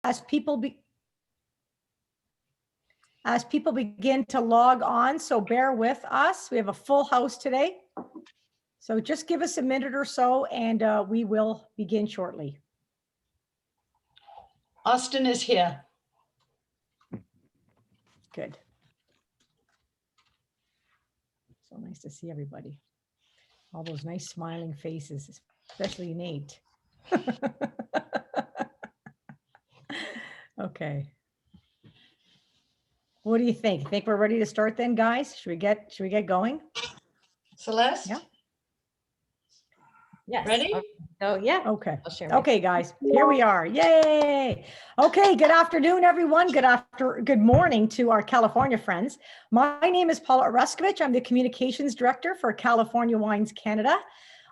as people begin to log on, so bear with us. We have a full house today. So just give us a minute or so and we will begin shortly. Austin is here. Good. So nice to see everybody. All those nice smiling faces, especially Nate. Okay. What do you think? Think we're ready to start then, guys? Should we get going? Celeste? Yeah. Yes. Ready? Oh, yeah. Okay. I'll share my Okay, guys, here we are. Yay. Okay, good afternoon, everyone. Good morning to our California friends. My name is Paula Oreskevich. I'm the Communications Director for California Wines Canada.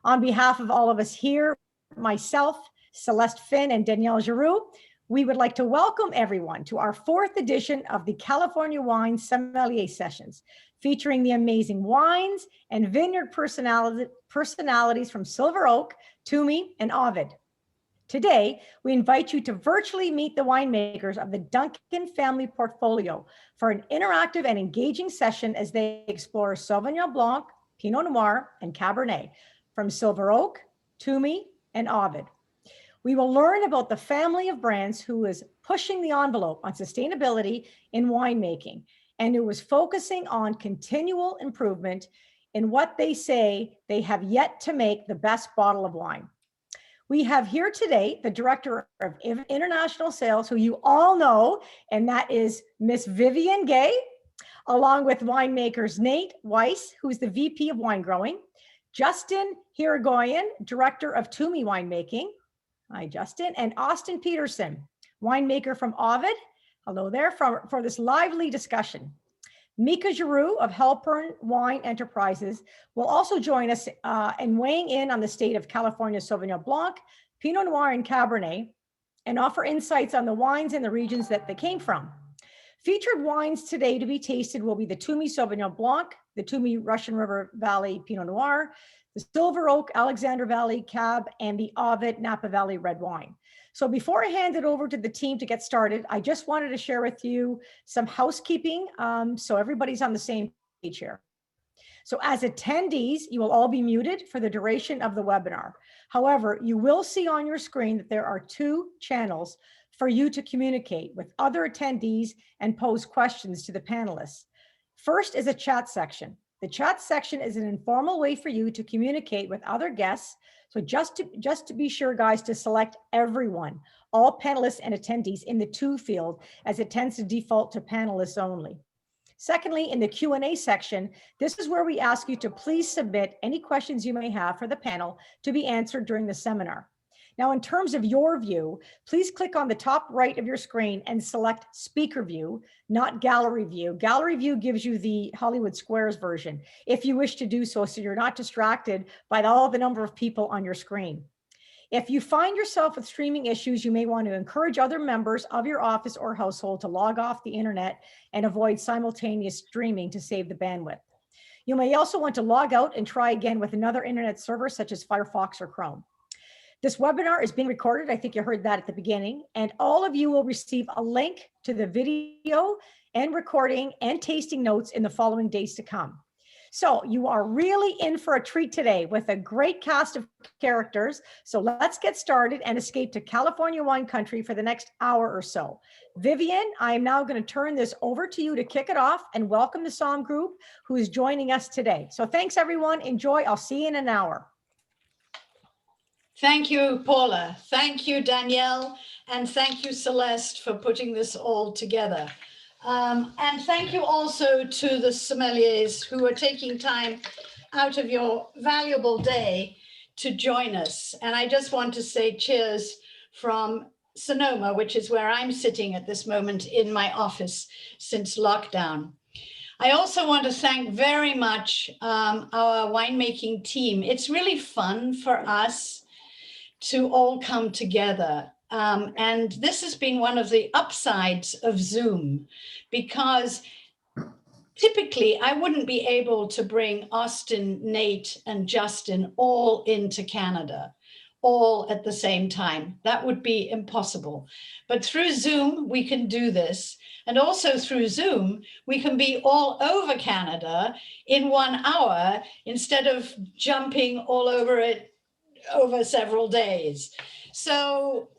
On behalf of all of us here, myself, Celeste Finn, and Danielle Giroux, we would like to welcome everyone to our 4th edition of the California Wine Sommelier Sessions, featuring the amazing wines and vineyard personalities from Silver Oak, Twomey, and OVID. Today, we invite you to virtually meet the winemakers of the Duncan family portfolio for an interactive and engaging session as they explore Sauvignon Blanc, Pinot Noir, and Cabernet from Silver Oak, Twomey, and OVID. We will learn about the family of brands who is pushing the envelope on sustainability in winemaking and who is focusing on continual improvement in what they say they have yet to make the best bottle of wine. We have here today the Director of International Sales, who you all know, and that is Miss Vivian Gay, along with winemakers Nate Weiss, who's the VP of Wine Growing, Justin Hirigoyen, Director of Twomey Winemaking. Hi, Justin. And Austin Peterson, winemaker from OVID. Hello there for this lively discussion. Mika Giroux of Halpern Wine Enterprises will also join us in weighing in on the state of California Sauvignon Blanc, Pinot Noir, and Cabernet, and offer insights on the wines and the regions that they came from. Featured wines today to be tasted will be the Twomey Sauvignon Blanc, the Twomey Russian River Valley Pinot Noir, the Silver Oak Alexander Valley Cab, and the OVID Napa Valley Red Wine. So before I hand it over to the team to get started, I just wanted to share with you some housekeeping so everybody's on the same page here. So as attendees, you will all be muted for the duration of the webinar. However, you will see on your screen that there are 2 channels for you to communicate with other attendees and pose questions to the panelists. First is a chat section. The chat section is an informal way for you to communicate with other guests. So just to be sure, guys, to select everyone, all panelists and attendees in the to field, as it tends to default to panelists only. Secondly, in the Q&A section, this is where we ask you to please submit any questions you may have for the panel to be answered during the seminar. Now, in terms of your view, please click on the top right of your screen and select speaker view, not gallery view. Gallery view gives you the Hollywood Squares version, if you wish to do so you're not distracted by all the number of people on your screen. If you find yourself with streaming issues, you may want to encourage other members of your office or household to log off the internet and avoid simultaneous streaming to save the bandwidth. You may also want to log out and try again with another internet server such as Firefox or Chrome. This webinar is being recorded. I think you heard that at the beginning, and all of you will receive a link to the video and recording and tasting notes in the following days to come. So you are really in for a treat today with a great cast of characters. So let's get started and escape to California wine country for the next hour or so. Vivian, I am now going to turn this over to you to kick it off and welcome the Somm group who is joining us today. So thanks everyone. Enjoy. I'll see you in an hour. Thank you, Paula. Thank you, Danielle. And thank you, Celeste, for putting this all together. And thank you also to the sommeliers who are taking time out of your valuable day to join us. And I just want to say cheers from Sonoma, which is where I'm sitting at this moment in my office since lockdown. I also want to thank very much our winemaking team. It's really fun for us to all come together. And this has been one of the upsides of Zoom, because typically I wouldn't be able to bring Austin, Nate, and Justin all into Canada, all at the same time. That would be impossible. But through Zoom, we can do this. And also through Zoom, we can be all over Canada in 1 hour instead of jumping all over it over several days. So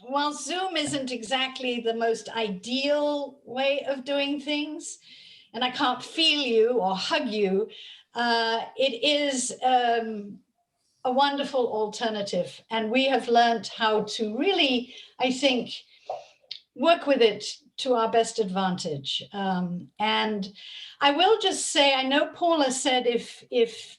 while Zoom isn't exactly the most ideal way of doing things, and I can't feel you or hug you, it is a wonderful alternative. And we have learned how to really, I think, work with it to our best advantage. And I will just say, I know Paula said if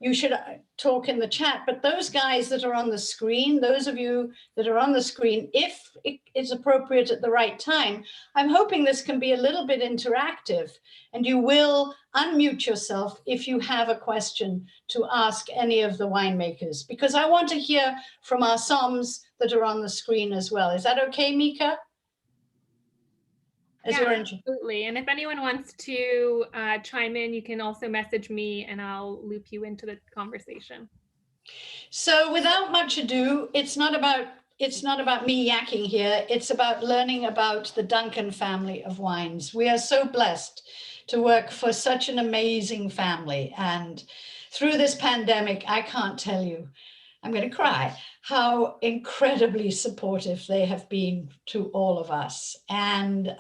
you should talk in the chat, but those guys that are on the screen, those of you that are on the screen, if it is appropriate at the right time, I'm hoping this can be a little bit interactive and you will unmute yourself if you have a question to ask any of the winemakers, because I want to hear from our somms that are on the screen as well. Is that okay, Mika? Yeah, absolutely. And if anyone wants to chime in, you can also message me and I'll loop you into the conversation. So without much ado, it's not about me yakking here. It's about learning about the Duncan family of wines. We are so blessed to work for such an amazing family. And through this pandemic, I can't tell you, I'm going to cry, how incredibly supportive they have been to all of us. And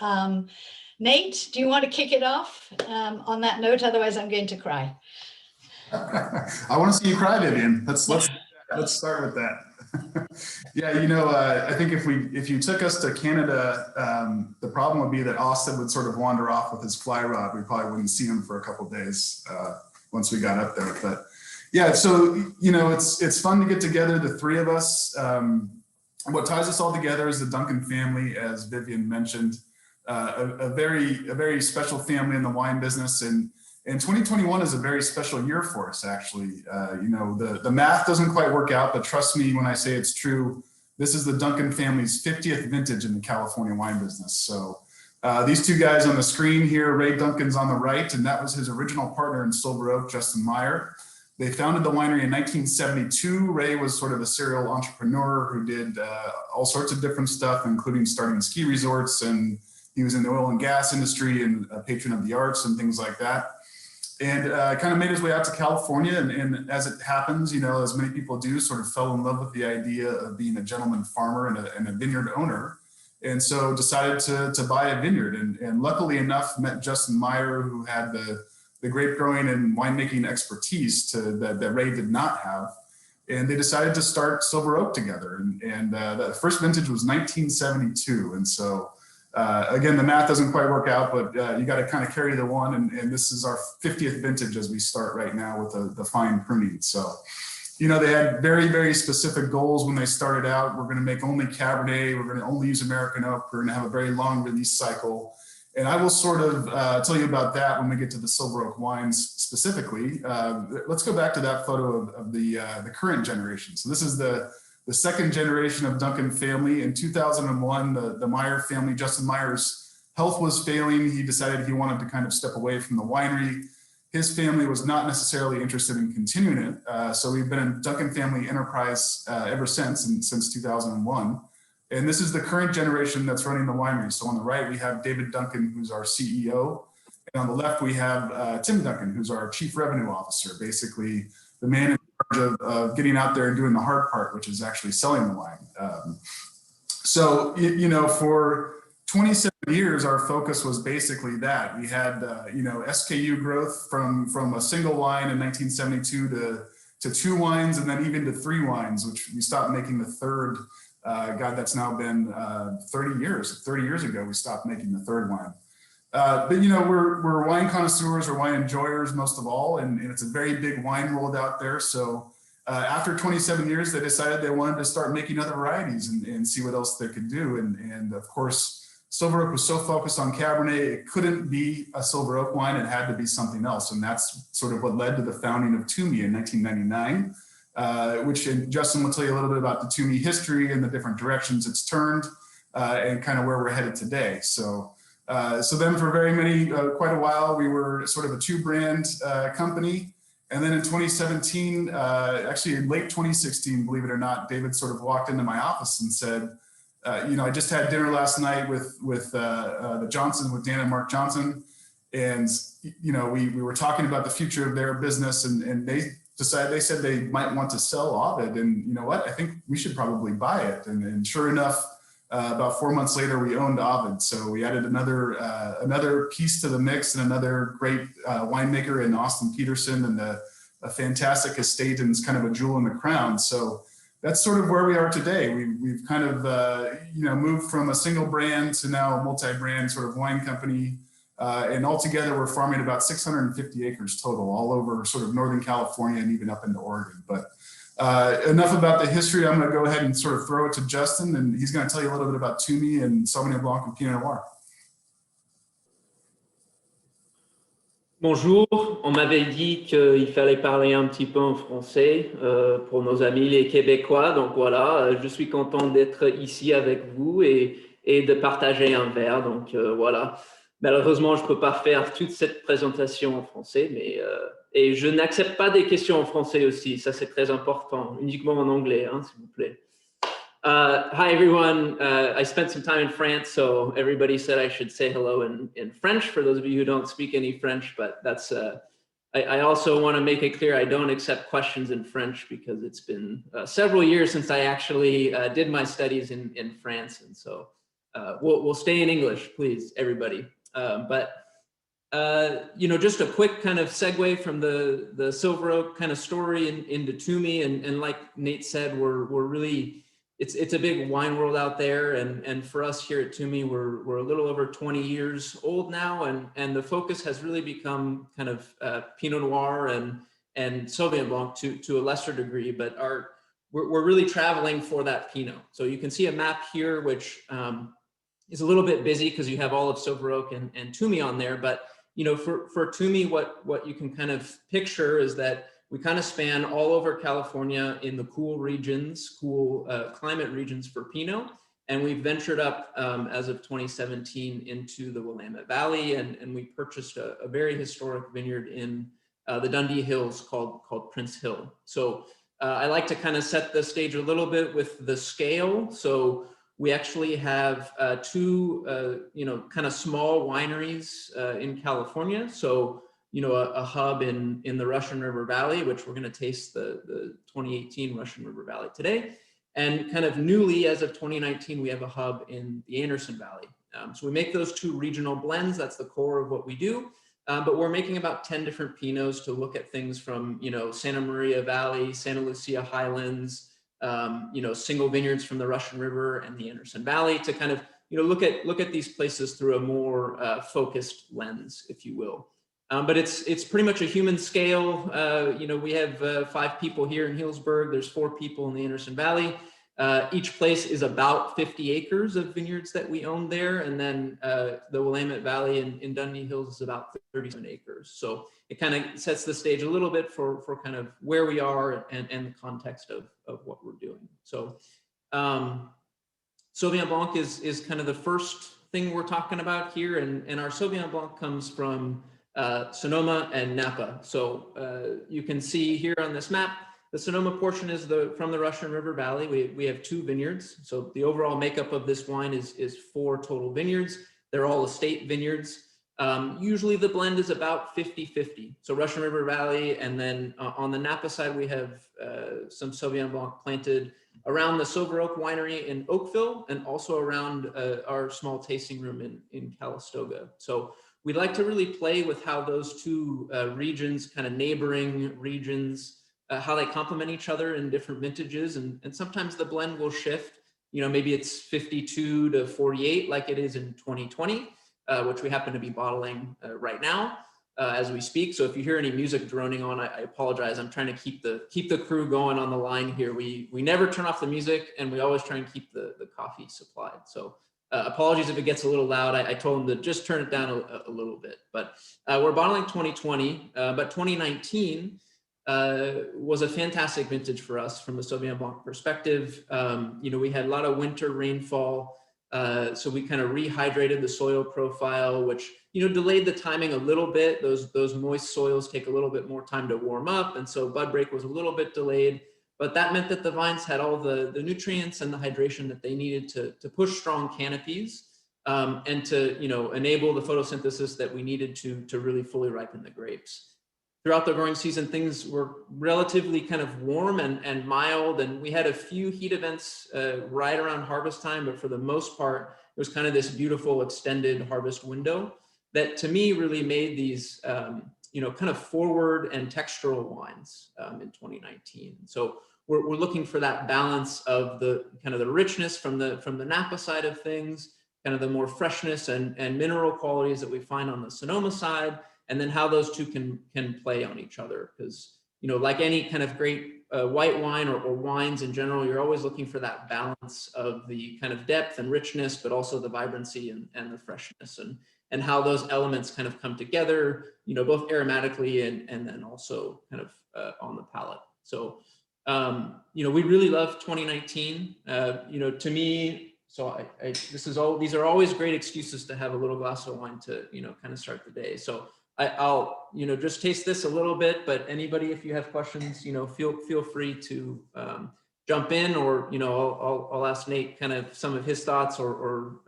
Nate, do you want to kick it off on that note? Otherwise, I'm going to cry. I want to see you cry, Vivian. Let's start with that. Yeah, you know, I think if you took us to Canada, the problem would be that Austin would sort of wander off with his fly rod. We probably wouldn't see him for a couple of days once we got up there. But yeah, so you know, it's fun to get together, the three of us. What ties us all together is the Duncan family, as Vivian mentioned, a very special family in the wine business. And 2021 is a very special year for us, actually. You know, the math doesn't quite work out, but trust me when I say it's true. This is the Duncan family's 50th vintage in the California wine business. So these two guys on the screen here, Ray Duncan's on the right, and that was his original partner in Silver Oak, Justin Meyer. They founded the winery in 1972. Ray was sort of a serial entrepreneur who did all sorts of different stuff, including starting ski resorts, and he was in the oil and gas industry and a patron of the arts and things like that. And kind of made his way out to California. And as it happens, you know, as many people do, sort of fell in love with the idea of being a gentleman farmer and a vineyard owner. And so decided to buy a vineyard. And luckily enough, met Justin Meyer, who had the grape growing and winemaking expertise that Ray did not have. And they decided to start Silver Oak together. And the first vintage was 1972. And so again, the math doesn't quite work out, but you got to kind of carry the one. And this is our 50th vintage as we start right now with the fine pruning. So, you know, they had very, very specific goals when they started out. We're going to make only Cabernet. We're going to only use American oak. We're going to have a very long release cycle. And I will sort of tell you about that when we get to the Silver Oak wines specifically. Let's go back to that photo of the current generation. So this is the second generation of Duncan family. In 2001, the Meyer family, Justin Meyer's health was failing. He decided he wanted to kind of step away from the winery. His family was not necessarily interested in continuing it. So we've been a Duncan family enterprise ever since 2001. And this is the current generation that's running the winery. So on the right, we have David Duncan, who's our CEO. And on the left, we have Tim Duncan, who's our chief revenue officer, basically the man in charge of getting out there and doing the hard part, which is actually selling the wine. So, you know, for 27 years, our focus was basically that. We had, you know, SKU growth from a single wine in 1972 to 2 wines, and then even to 3 wines, which we stopped making the third. God, that's now been 30 years. 30 years ago, we stopped making the third wine. But, you know, we're wine connoisseurs or wine enjoyers most of all, and it's a very big wine world out there. So after 27 years, they decided they wanted to start making other varieties and see what else they could do. And of course, Silver Oak was so focused on Cabernet, it couldn't be a Silver Oak wine. It had to be something else. And that's sort of what led to the founding of Twomey in 1999. Which Justin will tell you a little bit about the Twomey history and the different directions it's turned and kind of where we're headed today. So then for quite a while, we were sort of a 2-brand company. And then in 2017, actually in late 2016, believe it or not, David sort of walked into my office and said, you know, I just had dinner last night with the Johnson, with Dan and Mark Johnson. And, you know, we were talking about the future of their business, and they said they might want to sell OVID. And you know what, I think we should probably buy it. And sure enough, about 4 months later, we owned OVID. So we added another piece to the mix, and another great winemaker in Austin Peterson, and a fantastic estate, and it's kind of a jewel in the crown. So that's sort of where we are today. We've kind of you know, moved from a single brand to now a multi-brand sort of wine company. And altogether, we're farming about 650 acres total, all over sort of Northern California and even up into Oregon. But enough about the history. I'm going to go ahead and sort of throw it to Justin, and he's going to tell you a little bit about Twomey and Sauvignon Blanc and Pinot Noir. Bonjour, on m'avait dit qu'il fallait parler un petit peu en français pour nos amis les Québécois. Donc voilà, je suis content d'être ici avec vous et de partager un verre. Donc voilà. Malheureusement, je ne peux pas faire toute cette présentation en français, mais et je n'accepte pas des questions en français aussi. Ça, c'est très important. Uniquement en anglais, hein, s'il vous plaît. Hi, everyone. I spent some time in France, so everybody said I should say hello in French for those of you who don't speak any French, but that's, I also want to make it clear I don't accept questions in French because it's been several years since I actually did my studies in France, and so we'll stay in English, please, everybody. You know, just a quick kind of segue from the Silver Oak kind of story into Twomey, and like Nate said, we're really, it's a big wine world out there, and for us here at Twomey, we're a little over 20 years old now, and the focus has really become kind of Pinot Noir and Sauvignon Blanc to a lesser degree, but we're really traveling for that Pinot. So you can see a map here, which is a little bit busy because you have all of Silver Oak and Twomey on there, but you know, for Twomey, what you can kind of picture is that we kind of span all over California in the cool regions, cool climate regions for Pinot. And we've ventured up as of 2017 into the Willamette Valley, and we purchased a very historic vineyard in the Dundee Hills called Prince Hill. So I like to kind of set the stage a little bit with the scale. So we actually have two, you know, kind of small wineries in California. So, you know, a hub in the Russian River Valley, which we're going to taste the 2018 Russian River Valley today. And kind of newly, as of 2019, we have a hub in the Anderson Valley. So we make those two regional blends. That's the core of what we do. But we're making about 10 different Pinots to look at things from, you know, Santa Maria Valley, Santa Lucia Highlands, you know, single vineyards from the Russian River and the Anderson Valley, to kind of, you know, look at these places through a more focused lens, if you will. But it's pretty much a human scale. You know, we have 5 people here in Healdsburg. There's 4 people in the Anderson Valley. Each place is about 50 acres of vineyards that we own there. And then the Willamette Valley in Dundee Hills is about 37 acres. So it kind of sets the stage a little bit for kind of where we are and the context of what we're doing. So Sauvignon Blanc is kind of the first thing we're talking about here. And our Sauvignon Blanc comes from Sonoma and Napa. So you can see here on this map, the Sonoma portion is from the Russian River Valley. We have 2 vineyards. So the overall makeup of this wine is 4 total vineyards. They're all estate vineyards. Usually the blend is about 50-50. So Russian River Valley, and then on the Napa side, we have some Sauvignon Blanc planted around the Silver Oak Winery in Oakville, and also around our small tasting room in Calistoga. So we'd like to really play with how those 2 regions, kind of neighboring regions, how they complement each other in different vintages. And sometimes the blend will shift. You know, maybe it's 52 to 48 like it is in 2020, which we happen to be bottling right now as we speak. So if you hear any music droning on, I apologize. I'm trying to keep the crew going on the line here. We never turn off the music, and we always try and keep the coffee supplied. So apologies if it gets a little loud. I told them to just turn it down a little bit. But we're bottling 2020, but 2019 was a fantastic vintage for us from a Sauvignon Blanc perspective. You know, we had a lot of winter rainfall. So we kind of rehydrated the soil profile, which, you know, delayed the timing a little bit. Those moist soils take a little bit more time to warm up. And so bud break was a little bit delayed, but that meant that the vines had all the nutrients and the hydration that they needed to push strong canopies, and to, you know, enable the photosynthesis that we needed to really fully ripen the grapes. Throughout the growing season, things were relatively kind of warm and mild, and we had a few heat events right around harvest time, but for the most part, it was kind of this beautiful extended harvest window that to me really made these, you know, kind of forward and textural wines in 2019. So we're looking for that balance of the kind of the richness from the Napa side of things, kind of the more freshness and mineral qualities that we find on the Sonoma side, and then how those two can play on each other. Because, you know, like any kind of great white wine or wines in general, you're always looking for that balance of the kind of depth and richness, but also the vibrancy and the freshness, and how those elements kind of come together, you know, both aromatically and then also kind of on the palate. So, you know, we really love 2019. You know, to me, so these are always great excuses to have a little glass of wine to, you know, kind of start the day. So I'll, you know, just taste this a little bit, but anybody, if you have questions, you know, feel free to jump in, or, you know, I'll ask Nate kind of some of his thoughts, or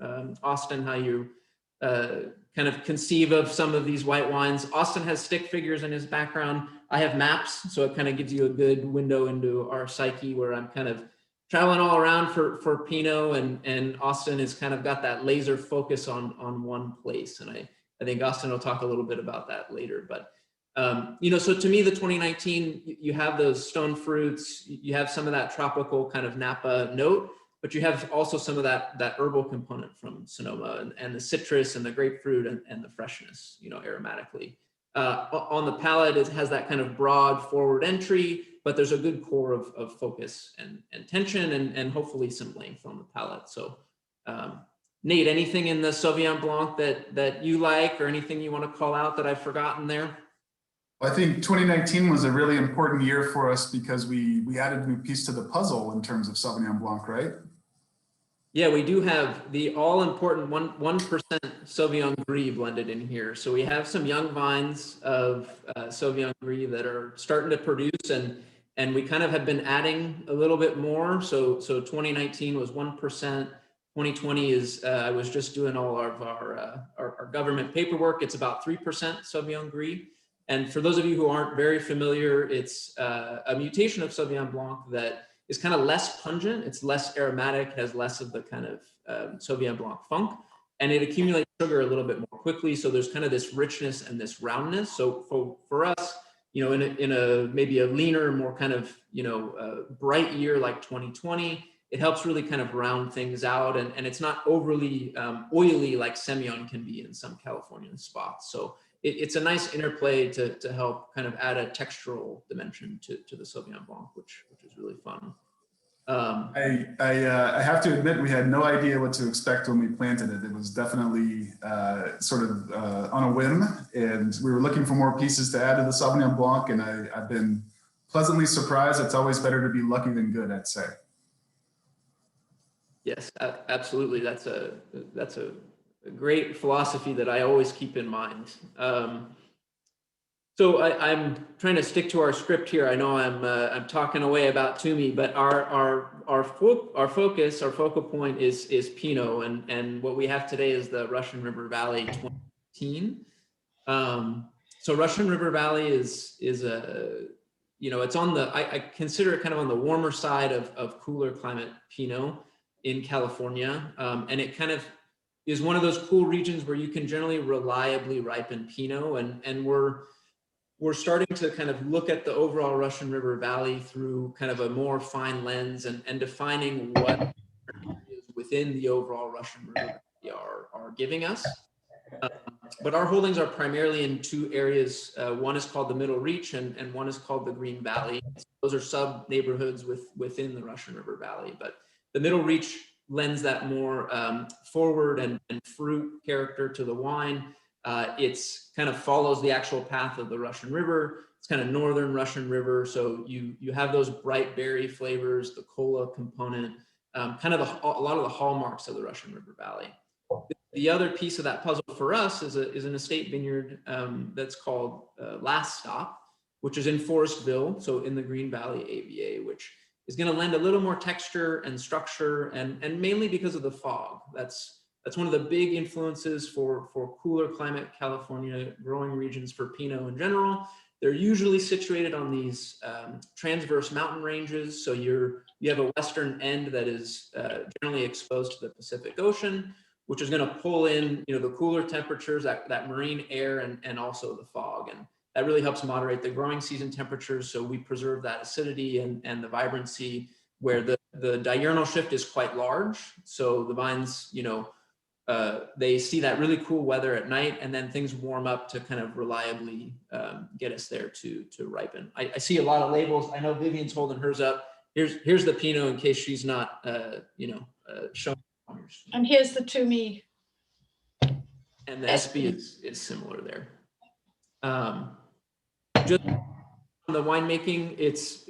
Austin, how you kind of conceive of some of these white wines. Austin has stick figures in his background. I have maps, so it kind of gives you a good window into our psyche, where I'm kind of traveling all around for Pinot, and Austin has kind of got that laser focus on one place. And I think Austin will talk a little bit about that later. But, you know, so to me, the 2019, you have those stone fruits, you have some of that tropical kind of Napa note, but you have also some of that herbal component from Sonoma, and the citrus and the grapefruit and the freshness, you know, aromatically. On the palate, it has that kind of broad forward entry, but there's a good core of focus and tension, and hopefully some length on the palate. So, Nate, anything in the Sauvignon Blanc that you like, or anything you want to call out that I've forgotten there? I think 2019 was a really important year for us because we added a new piece to the puzzle in terms of Sauvignon Blanc, right? Yeah, we do have the all-important 1% Sauvignon Gris blended in here. So we have some young vines of Sauvignon Gris that are starting to produce, and we kind of have been adding a little bit more. So 2019 was 1%. 2020 is, I was just doing all of our government paperwork. It's about 3% Sauvignon Gris. And for those of you who aren't very familiar, it's a mutation of Sauvignon Blanc that is kind of less pungent. It's less aromatic, has less of the kind of Sauvignon Blanc funk, and it accumulates sugar a little bit more quickly. So there's kind of this richness and this roundness. So for us, you know, in a maybe a leaner, more kind of, you know, bright year like 2020, it helps really kind of round things out, and it's not overly oily like Semillon can be in some Californian spots. So it's a nice interplay to help kind of add a textural dimension to the Sauvignon Blanc, which is really fun. I have to admit, we had no idea what to expect when we planted it. It was definitely sort of on a whim, and we were looking for more pieces to add to the Sauvignon Blanc, and I've been pleasantly surprised. It's always better to be lucky than good, I'd say. Yes, absolutely. That's a great philosophy that I always keep in mind. So I'm trying to stick to our script here. I know I'm talking away about Twomey, but our focus, our focal point is Pinot, and what we have today is the Russian River Valley 2018. So Russian River Valley is a, you know, it's on the, I consider it kind of on the warmer side of cooler climate Pinot in California, and it kind of is one of those cool regions where you can generally reliably ripen Pinot, and we're starting to kind of look at the overall Russian River Valley through kind of a more fine lens, and defining what areas within the overall Russian River Valley are giving us. But our holdings are primarily in two areas. One is called the Middle Reach, and one is called the Green Valley. Those are sub neighborhoods within the Russian River Valley. But the Middle Reach lends that more forward and fruit character to the wine. It's kind of follows the actual path of the Russian River. It's kind of northern Russian River. So you have those bright berry flavors, the cola component. kind of a lot of the hallmarks of the Russian River Valley. The other piece of that puzzle for us is an estate vineyard that's called Last Stop, which is in Forestville, so in the Green Valley AVA, which is going to lend a little more texture and structure, and mainly because of the fog. That's one of the big influences for cooler climate California growing regions for Pinot in general. They're usually situated on these transverse mountain ranges. So you have a western end that is generally exposed to the Pacific Ocean, which is going to pull in, the cooler temperatures, that marine air, and also the fog. And that really helps moderate the growing season temperatures. So we preserve that acidity and the vibrancy, where the diurnal shift is quite large. So the vines, they see that really cool weather at night, and then things warm up to kind of reliably get us there to ripen. I see a lot of labels. I know Vivian's holding hers up. Here's the Pinot in case she's not, showing on your screen. And here's the Twomey. And the SB is similar there. Just on the winemaking, it's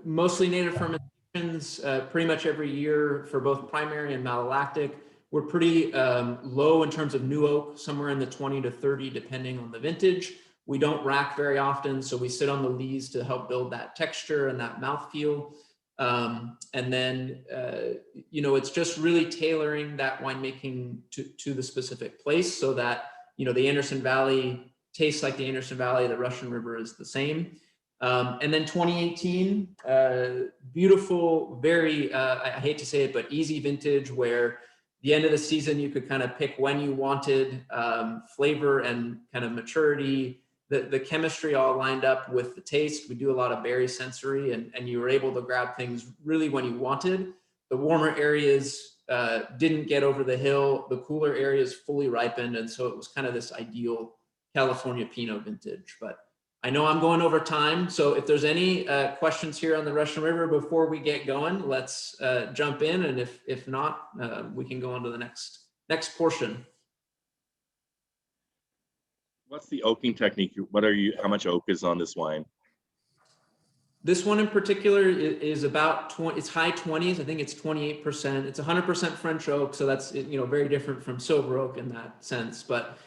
mostly native fermentations, pretty much every year for both primary and malolactic. We're pretty low in terms of new oak, somewhere in the 20 to 30, depending on the vintage. We don't rack very often, so we sit on the lees to help build that texture and that mouthfeel. And then, it's just really tailoring that winemaking to the specific place, so that, the Anderson Valley tastes like the Anderson Valley, the Russian River is the same. And then 2018, beautiful, very, I hate to say it, but easy vintage, where the end of the season, you could kind of pick when you wanted, flavor and kind of maturity. The chemistry all lined up with the taste. We do a lot of berry sensory, and you were able to grab things really when you wanted. The warmer areas didn't get over the hill. The cooler areas fully ripened. And so it was kind of this ideal California Pinot vintage. But I know I'm going over time. So if there's any questions here on the Russian River before we get going, let's jump in. And if not, we can go on to the next portion. What's the oaking technique? How much oak is on this wine? This one in particular is about it's high 20s. I think it's 28%. It's 100% French oak. So that's, very different from silver oak in that sense. But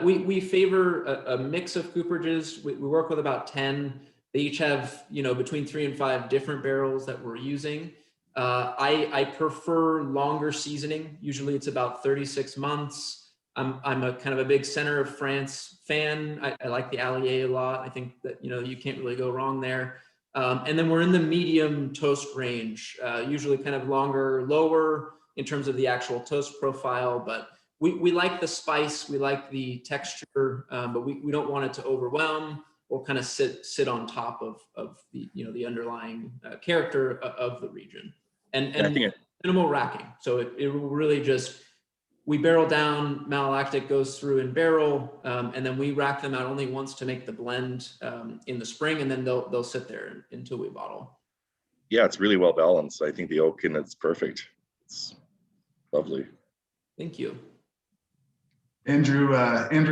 we favor a mix of cooperages. We work with about 10. They each have, between 3 and 5 different barrels that we're using. I prefer longer seasoning. Usually it's about 36 months. I'm a kind of a big center of France fan. I like the Allier a lot. I think that, you can't really go wrong there. And then we're in the medium toast range, usually kind of longer, lower in terms of the actual toast profile, but we like the spice, we like the texture, but we don't want it to overwhelm or kind of sit on top of the, the underlying character of the region. And I think minimal racking. So it will really just, we barrel down, malolactic goes through in barrel, and then we rack them out only once to make the blend in the spring, and then they'll sit there until we bottle. Yeah, it's really well balanced. I think the oak in it's perfect. It's lovely. Thank you. Andrew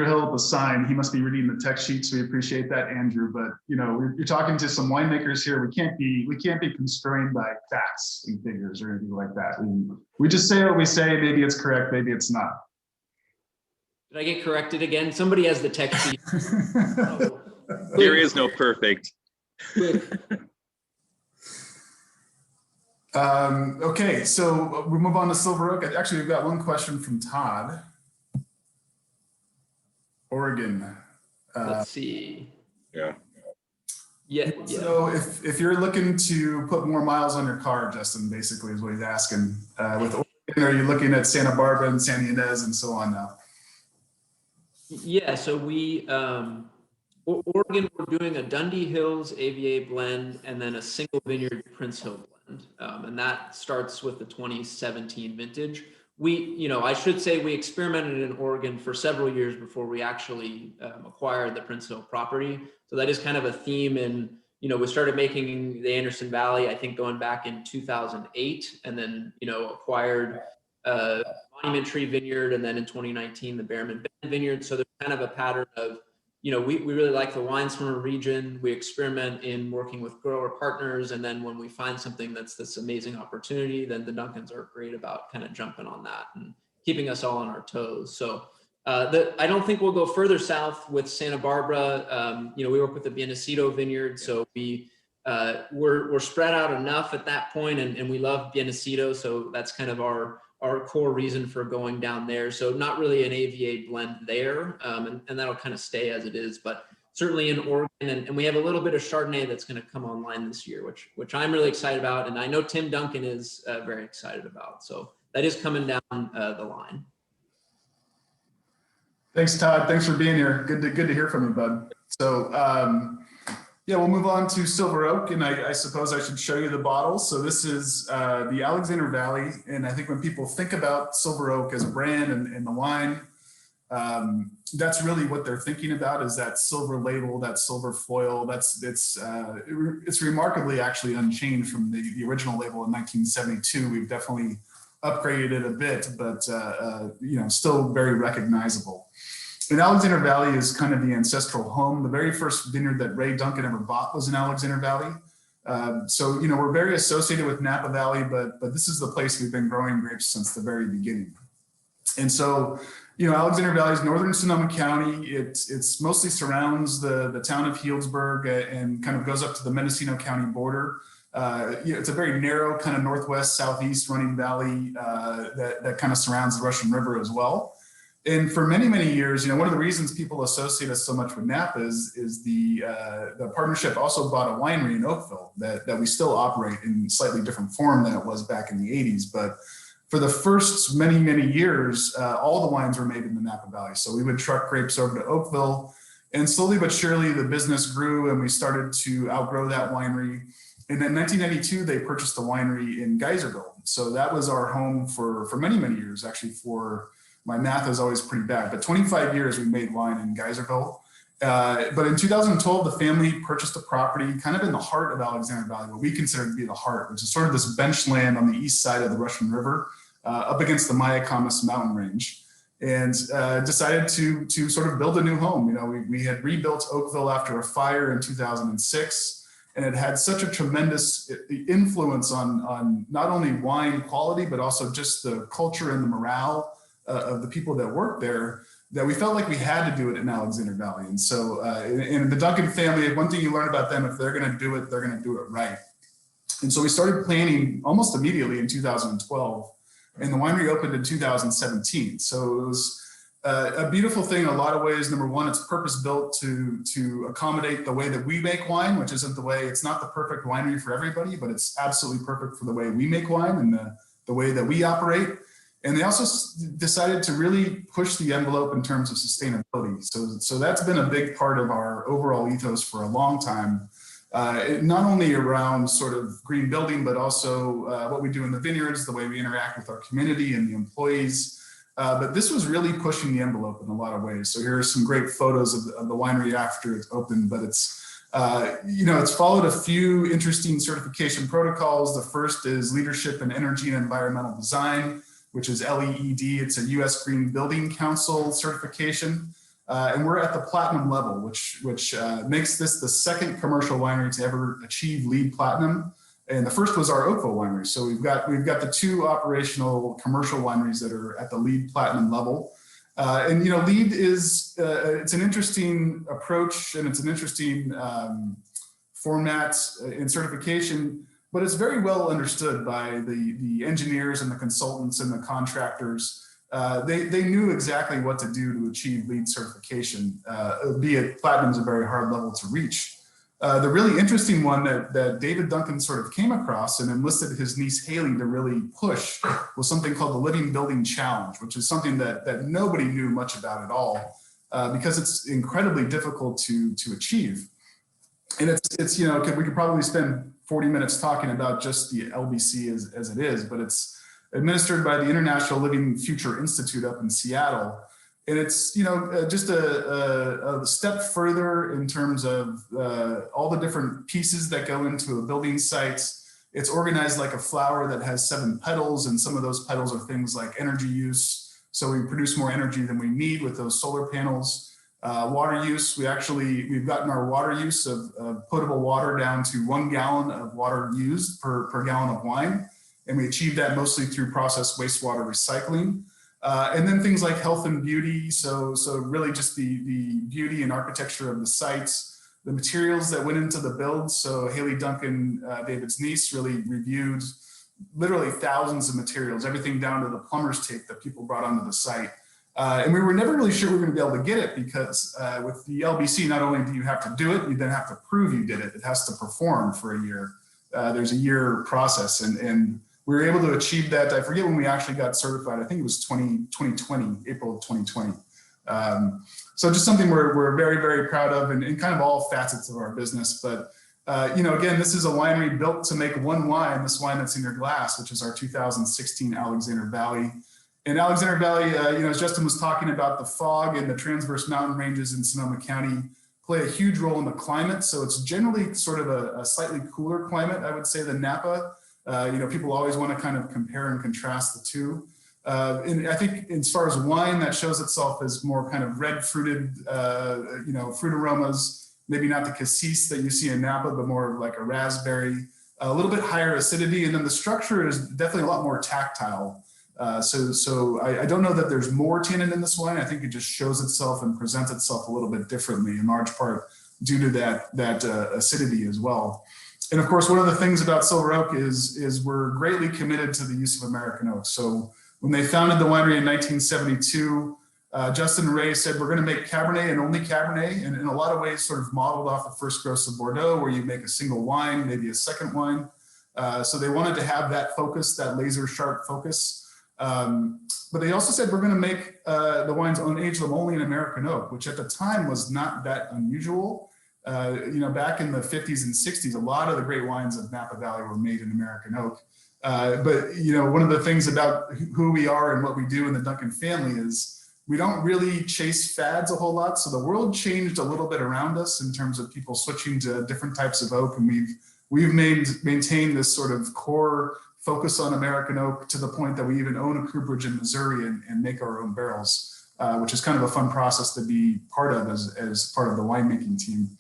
Hill, the sign, he must be reading the text sheets. We appreciate that, Andrew. But you're talking to some winemakers here. We can't be constrained by facts and figures or anything like that. We just say what we say. Maybe it's correct, maybe it's not. Did I get corrected again? Somebody has the text sheet. There is no perfect. Okay, so we move on to Silver Oak. Actually, we've got one question from Todd. Oregon. Let's see. Yeah. So if you're looking to put more miles on your car, Justin, basically is what he's asking. With Oregon, are you looking at Santa Barbara and San Ynez and so on now? Yeah, so we, Oregon, we're doing a Dundee Hills AVA blend and then a single vineyard Prince Hill blend. And that starts with the 2017 vintage. I should say we experimented in Oregon for several years before we actually acquired the Prince Hill property. So that is kind of a theme. And, we started making the Anderson Valley, I think going back in 2008, and then, acquired Monument Tree Vineyard. And then in 2019, the Behrman Bend Vineyard. So there's kind of a pattern of, you know, we really like the wines from a region. We experiment in working with grower partners. And then when we find something that's this amazing opportunity, then the Duncans are great about kind of jumping on that and keeping us all on our toes. So I don't think we'll go further south with Santa Barbara. You know, we work with the Bienesito vineyard. So we're spread out enough at that point, and we love Bienesito. So that's kind of our core reason for going down there. So not really an AVA blend there, and that'll kind of stay as it is, but certainly in Oregon. And we have a little bit of Chardonnay that's going to come online this year, which I'm really excited about. And I know Tim Duncan is very excited about. So that is coming down the line. Thanks, Todd. Thanks for being here. Good to hear from you, bud. So yeah, we'll move on to Silver Oak, and I suppose I should show you the bottle. So this is the Alexander Valley, and I think when people think about Silver Oak as a brand and the wine, that's really what they're thinking about, is that silver label, that silver foil. It's remarkably actually unchanged from the original label in 1972. We've definitely upgraded it a bit, but you know, still very recognizable. And Alexander Valley is kind of the ancestral home. The very first vineyard that Ray Duncan ever bought was in Alexander Valley. So, you know, we're very associated with Napa Valley, but this is the place we've been growing grapes since the very beginning. And so, you know, Alexander Valley is northern Sonoma County. It's mostly surrounds the town of Healdsburg and kind of goes up to the Mendocino County border. You know, it's a very narrow kind of northwest, southeast running valley that kind of surrounds the Russian River as well. And for many, many years, you know, one of the reasons people associate us so much with Napa is the partnership also bought a winery in Oakville that we still operate in slightly different form than it was back in the 80s. But for the first many, many years, all the wines were made in the Napa Valley. So we would truck grapes over to Oakville, and slowly but surely the business grew and we started to outgrow that winery. And in 1992, they purchased a winery in Geyserville. So that was our home for many, many years. Actually, for my math is always pretty bad, but 25 years we made wine in Geyserville. But in 2012, the family purchased a property kind of in the heart of Alexander Valley, what we consider to be the heart, which is sort of this bench land on the east side of the Russian River, up against the Mayacamas mountain range, and decided to sort of build a new home. You know, we had rebuilt Oakville after a fire in 2006. And it had such a tremendous influence on not only wine quality, but also just the culture and the morale of the people that work there, that we felt like we had to do it in Alexander Valley. And so in the Duncan family, one thing you learn about them, if they're going to do it, they're going to do it right. And so we started planning almost immediately in 2012, and the winery opened in 2017. So it was a beautiful thing in a lot of ways. Number one, it's purpose built to accommodate the way that we make wine, which isn't the way, it's not the perfect winery for everybody, but it's absolutely perfect for the way we make wine and the way that we operate. And they also decided to really push the envelope in terms of sustainability. So that's been a big part of our overall ethos for a long time. Not only around sort of green building, but also what we do in the vineyards, the way we interact with our community and the employees. But this was really pushing the envelope in a lot of ways. So here are some great photos of the winery after it's opened, but it's, you know, it's followed a few interesting certification protocols. The first is Leadership in Energy and Environmental Design, which is LEED. It's a US Green Building Council certification. And we're at the platinum level, which makes this the second commercial winery to ever achieve LEED Platinum. And the first was our Oakville winery. So we've got the two operational commercial wineries that are at the LEED Platinum level. And you know, LEED is it's an interesting approach, and it's an interesting format in certification, but it's very well understood by the engineers and the consultants and the contractors. They knew exactly what to do to achieve LEED certification, albeit platinum is a very hard level to reach. The really interesting one that David Duncan sort of came across and enlisted his niece Haley to really push was something called the Living Building Challenge, which is something that nobody knew much about at all, because it's incredibly difficult to achieve. And it's you know, we could probably spend 40 minutes talking about just the LBC as it is, but it's administered by the International Living Future Institute up in Seattle. And it's, you know, just a step further in terms of all the different pieces that go into a building site. It's organized like a flower that has 7 petals, and some of those petals are things like energy use. So we produce more energy than we need with those solar panels. Water use, we've gotten our water use of potable water down to 1 gallon of water used per gallon of wine. And we achieved that mostly through processed wastewater recycling. And then things like health and beauty. So really just the beauty and architecture of the sites, the materials that went into the build. So Haley Duncan, David's niece, really reviewed literally thousands of materials, everything down to the plumber's tape that people brought onto the site. And we were never really sure we were going to be able to get it because with the LBC, not only do you have to do it, you then have to prove you did it. It has to perform for a year. There's a year process, and we were able to achieve that. I forget when we actually got certified. I think it was 2020, April of 2020. So just something we're very, very proud of in kind of all facets of our business. But again, this is a winery built to make one wine, this wine that's in your glass, which is our 2016 Alexander Valley. In Alexander Valley, as Justin was talking about, the fog and the transverse mountain ranges in Sonoma County play a huge role in the climate. So it's generally sort of a slightly cooler climate, I would say, than Napa. People always want to kind of compare and contrast the two. And I think as far as wine, that shows itself as more kind of red fruited, fruit aromas, maybe not the cassis that you see in Napa, but more like a raspberry, a little bit higher acidity. And then the structure is definitely a lot more tactile. So I don't know that there's more tannin in this wine. I think it just shows itself and presents itself a little bit differently, in large part due to that acidity as well. And of course, one of the things about Silver Oak is we're greatly committed to the use of American oak. So when they founded the winery in 1972, Justin and Ray said, we're going to make Cabernet and only Cabernet, and in a lot of ways sort of modeled off the first gross of Bordeaux, where you make a single wine, maybe a second wine. So they wanted to have that focus, that laser sharp focus. But they also said, we're going to make the wines age them only in American oak, which at the time was not that unusual. Back in the 50s and 60s, a lot of the great wines of Napa Valley were made in American oak. But one of the things about who we are and what we do in the Duncan family is we don't really chase fads a whole lot. So the world changed a little bit around us in terms of people switching to different types of oak, and we've maintained this sort of core focus on American oak to the point that we even own a cooperage in Missouri and make our own barrels, which is kind of a fun process to be part of as part of the winemaking team.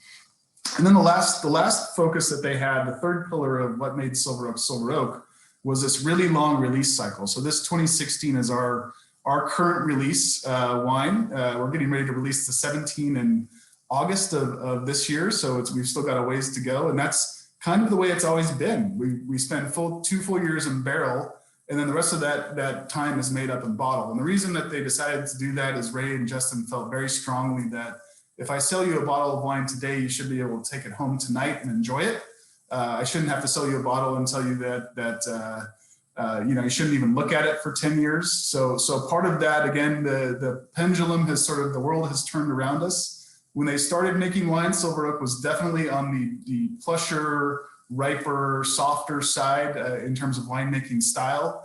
And then the last focus that they had, the third pillar of what made Silver Oak, was this really long release cycle. So this 2016 is our current release wine. We're getting ready to release the 17 in August of this year. So we've still got a ways to go. And that's kind of the way it's always been. We spend 2 full years in barrel, and then the rest of that time is made up in bottle. And the reason that they decided to do that is Ray and Justin felt very strongly that if I sell you a bottle of wine today, you should be able to take it home tonight and enjoy it. I shouldn't have to sell you a bottle and tell you that you shouldn't even look at it for 10 years. So part of that, again, the pendulum the world has turned around us. When they started making wine, Silver Oak was definitely on the plusher, riper, softer side in terms of winemaking style.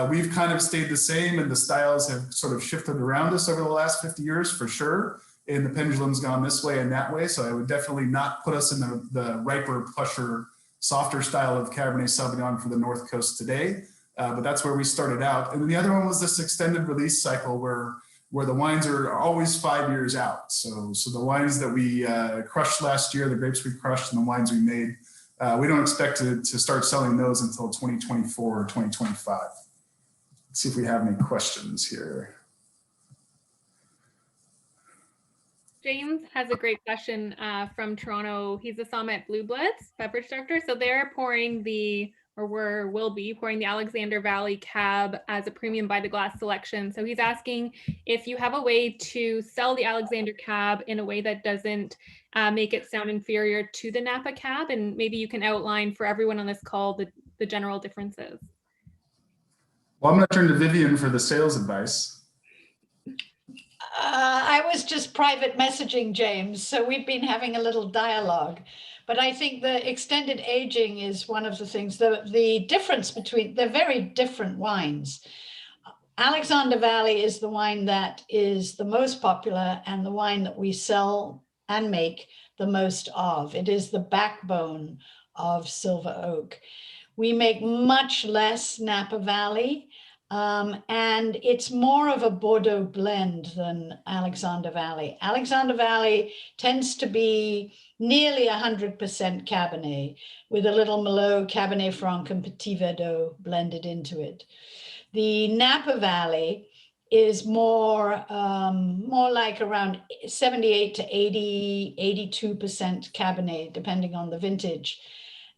We've kind of stayed the same, and the styles have sort of shifted around us over the last 50 years for sure. And the pendulum's gone this way and that way. So I would definitely not put us in the riper, plusher, softer style of Cabernet Sauvignon for the North Coast today. But that's where we started out. And then the other one was this extended release cycle where the wines are always 5 years out. So the wines that we crushed last year, the grapes we crushed and the wines we made, we don't expect to start selling those until 2024 or 2025. Let's see if we have any questions here. James has a great question from Toronto. He's a Sommelier Blue Bloods beverage director. So they're pouring will be pouring the Alexander Valley Cab as a premium by the glass selection. So he's asking if you have a way to sell the Alexander Cab in a way that doesn't make it sound inferior to the Napa Cab, and maybe you can outline for everyone on this call the general differences. Well, I'm going to turn to Vivian for the sales advice. I was just private messaging James, so we've been having a little dialogue. But I think the extended aging is one of the things, the difference between, they're very different wines. Alexander Valley is the wine that is the most popular and the wine that we sell and make the most of. It is the backbone of Silver Oak. We make much less Napa Valley. And it's more of a Bordeaux blend than Alexander Valley. Alexander Valley tends to be nearly 100% Cabernet with a little Merlot, Cabernet Franc, and Petit Verdot blended into it. The Napa Valley is more like around 78 to 80, 82% Cabernet, depending on the vintage.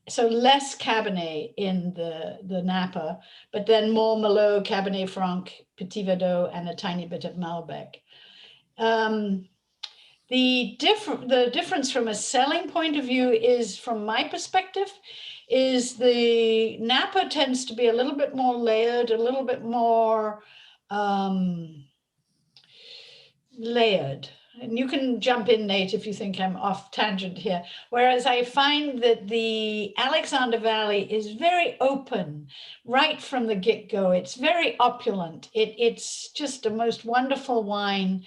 So less Cabernet in the Napa, but then more Merlot, Cabernet Franc, Petit Verdot, and a tiny bit of Malbec. The difference from a selling point of view is, from my perspective, is the Napa tends to be a little bit more layered, a little bit more layered. And you can jump in, Nate, if you think I'm off tangent here. Whereas I find that the Alexander Valley is very open right from the get-go. It's very opulent. It's just a most wonderful wine.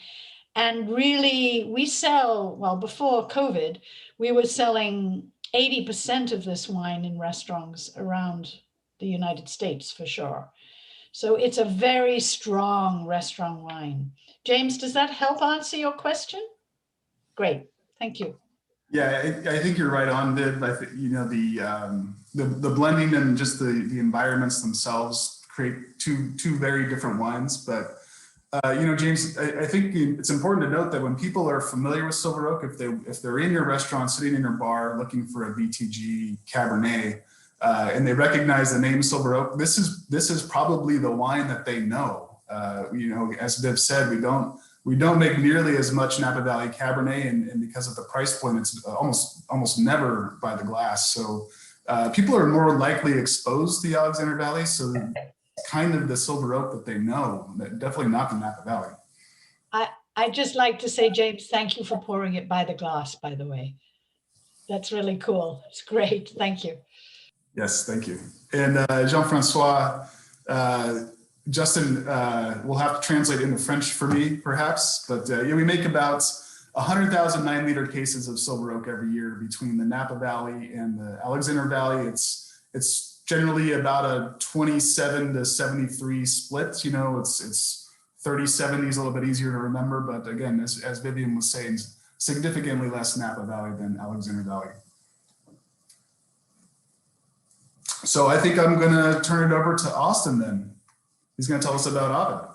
And really, we sell, well, before COVID, we were selling 80% of this wine in restaurants around the United States, for sure. So it's a very strong restaurant wine. James, does that help answer your question? Great, thank you. Yeah, I think you're right on, Viv. I think, you know, the blending and just the environments themselves create two very different wines. But you know, James, I think it's important to note that when people are familiar with Silver Oak, if they're in your restaurant, sitting in your bar, looking for a VTG Cabernet, and they recognize the name Silver Oak, this is probably the wine that they know. You know, as Viv said, we don't make nearly as much Napa Valley Cabernet, and because of the price point, it's almost never by the glass. So people are more likely exposed to the Alexander Valley, so kind of the Silver Oak that they know, definitely not the Napa Valley. I'd just like to say, James, thank you for pouring it by the glass, by the way. That's really cool. It's great. Thank you. Yes, thank you. And Jean-Francois, Justin will have to translate into French for me, perhaps, but yeah, we make about 100,000 9-liter cases of Silver Oak every year between the Napa Valley and the Alexander Valley. It's generally about a 27 to 73 split. You know, it's 30-70 is a little bit easier to remember, but again, as Vivian was saying, significantly less Napa Valley than Alexander Valley. So I think I'm gonna turn it over to Austin then. He's gonna tell us about OVID.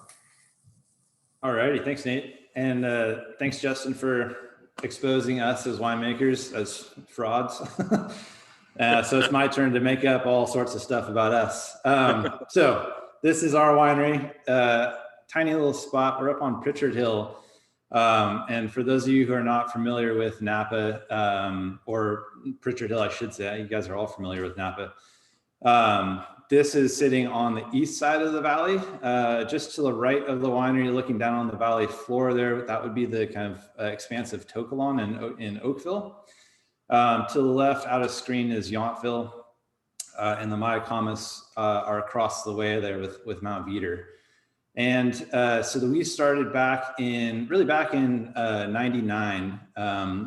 All righty, thanks, Nate. And thanks, Justin, for exposing us as winemakers as frauds. So it's my turn to make up all sorts of stuff about us. So this is our winery, tiny little spot. We're up on Pritchard Hill. And for those of you who are not familiar with Napa, or Pritchard Hill, I should say, you guys are all familiar with Napa. This is sitting on the east side of the valley, just to the right of the winery, looking down on the valley floor there. That would be the kind of expansive Tokelon in Oakville. To the left, out of screen, is Yountville, and the Mayacamas are across the way there with Mount Veeder. And so we started back in 99,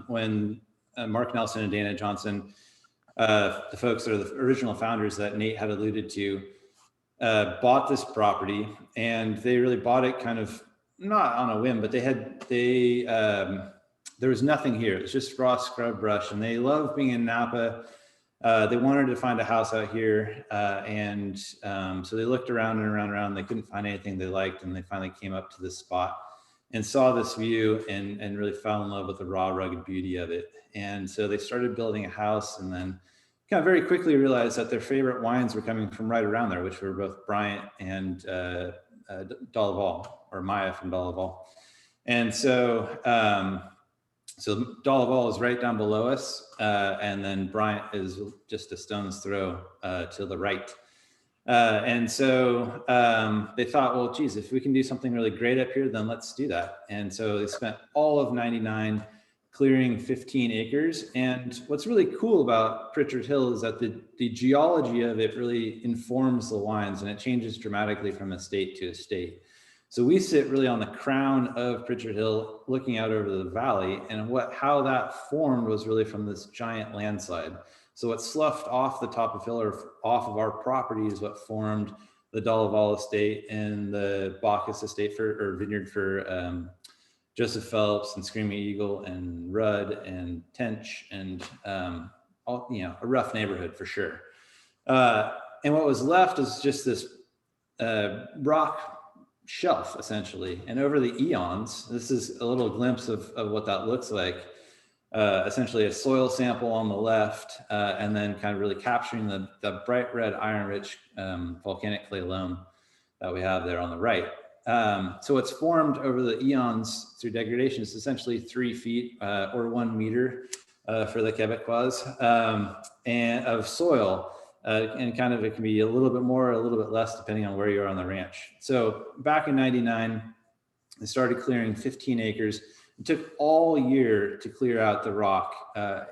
when Mark Nelson and Dana Johnson, the folks that are the original founders that Nate had alluded to, bought this property, and they really bought it kind of not on a whim, but there was nothing here. It was just raw scrub brush, and they loved being in Napa. They wanted to find a house out here, and so they looked around and around. They couldn't find anything they liked, and they finally came up to this spot and saw this view and really fell in love with the raw, rugged beauty of it. And so they started building a house, and then kind of very quickly realized that their favorite wines were coming from right around there, which were both Bryant and Delaval, or Maya from Delaval. And so so Delaval is right down below us, and then Bryant is just a stone's throw to the right. And so they thought, well, geez, if we can do something really great up here, then let's do that. And so they spent all of 99 clearing 15 acres. And what's really cool about Pritchard Hill is that the geology of it really informs the wines, and it changes dramatically from estate to estate. So we sit really on the crown of Pritchard Hill, looking out over the valley, and how that formed was really from this giant landslide. So what sloughed off the top of hill or off of our property is what formed the Delaval estate and the Bacchus estate or vineyard for Joseph Phelps and Screaming Eagle and Rudd and Tench and all, a rough neighborhood for sure. And what was left is just this rock shelf essentially. And over the eons, this is a little glimpse of what that looks like. Essentially a soil sample on the left, and then kind of really capturing the bright red iron-rich volcanic clay loam that we have there on the right. So what's formed over the eons through degradation is essentially 3 feet or 1 meter for the Quebecois and of soil. And kind of it can be a little bit more, a little bit less, depending on where you are on the ranch. So back in '99, I started clearing 15 acres. It took all year to clear out the rock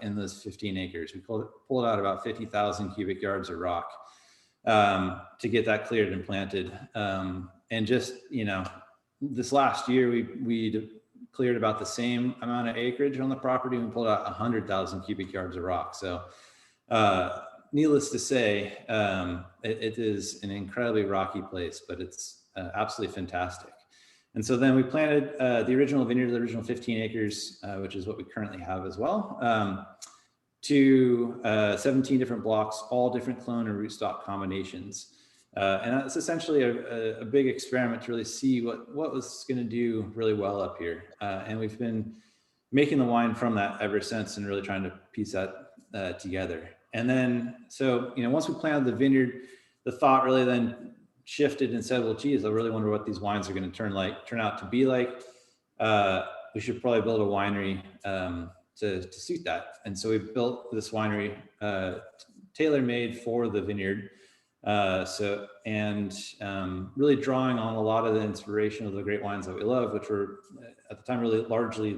in those 15 acres. We pulled out about 50,000 cubic yards of rock to get that cleared and planted. And just, this last year, we cleared about the same amount of acreage on the property. And we pulled out 100,000 cubic yards of rock. So needless to say, it is an incredibly rocky place, but it's absolutely fantastic. And so then we planted the original vineyard, the original 15 acres, which is what we currently have as well, to 17 different blocks, all different clone and rootstock combinations. And it's essentially a big experiment to really see what was going to do really well up here. And we've been making the wine from that ever since and really trying to piece that together. And then, so, once we planted the vineyard, the thought really then shifted and said, well, geez, I really wonder what these wines are going to turn out to be like. We should probably build a winery to suit that. And so we built this winery tailor-made for the vineyard. Really drawing on a lot of the inspiration of the great wines that we love, which were at the time really largely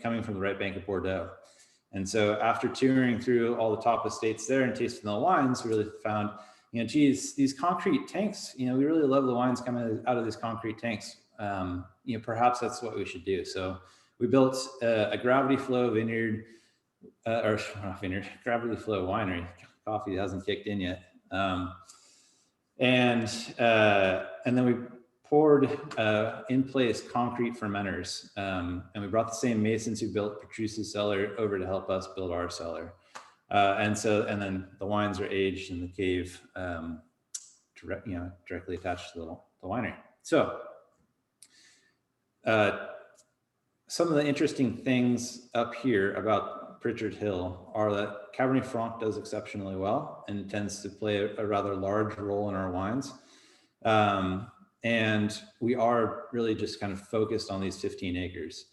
coming from the right bank of Bordeaux. And so after touring through all the top estates there and tasting the wines, we really found, geez, these concrete tanks, we really love the wines coming out of these concrete tanks. Perhaps that's what we should do. So we built a gravity flow vineyard, gravity flow winery. Coffee hasn't kicked in yet. And then we poured in place concrete fermenters. And we brought the same masons who built Petruce's cellar over to help us build our cellar. And then the wines are aged in the cave, directly attached to the winery. So some of the interesting things up here about Pritchard Hill are that Cabernet Franc does exceptionally well and tends to play a rather large role in our wines. And we are really just kind of focused on these 15 acres.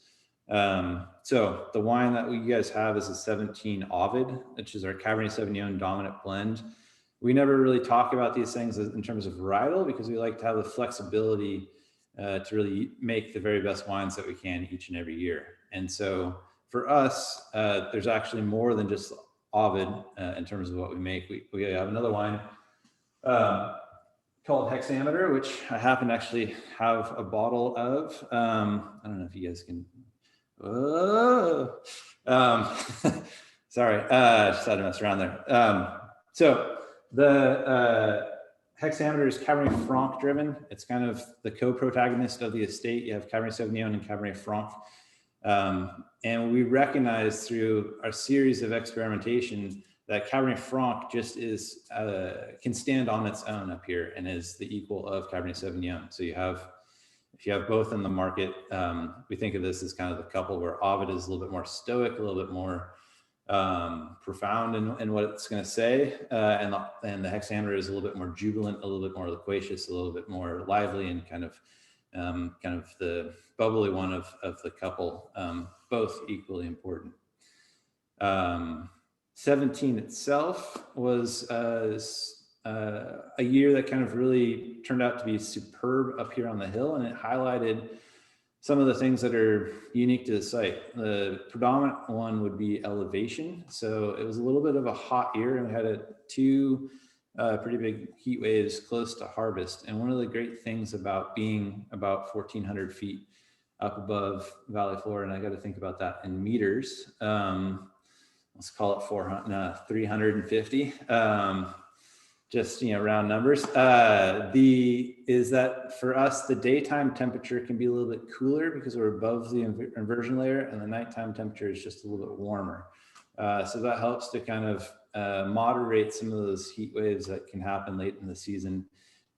So the wine that you guys have is a 17 OVID, which is our Cabernet Sauvignon dominant blend. We never really talk about these things in terms of varietal because we like to have the flexibility to really make the very best wines that we can each and every year. And so for us, there's actually more than just OVID in terms of what we make. We have another wine called Hexameter, which I happen to actually have a bottle of. I don't know if you guys can. Sorry, just had to mess around there. So the Hexameter is Cabernet Franc driven. It's kind of the co-protagonist of the estate. You have Cabernet Sauvignon and Cabernet Franc. And we recognize through our series of experimentation that Cabernet Franc just can stand on its own up here and is the equal of Cabernet Sauvignon. So if you have both in the market, we think of this as kind of the couple where OVID is a little bit more stoic, a little bit more profound in what it's going to say, and the Hexameter is a little bit more jubilant, a little bit more loquacious, a little bit more lively, and kind of the bubbly one of the couple, both equally important. 17 itself was a year that kind of really turned out to be superb up here on the hill, and it highlighted some of the things that are unique to the site. The predominant one would be elevation. So it was a little bit of a hot year, and we had two pretty big heat waves close to harvest. And one of the great things about being about 1,400 feet up above valley floor, and I got to think about that in meters, let's call it 350, just, round numbers. Is that for us, the daytime temperature can be a little bit cooler because we're above the inversion layer, and the nighttime temperature is just a little bit warmer. So that helps to kind of moderate some of those heat waves that can happen late in the season,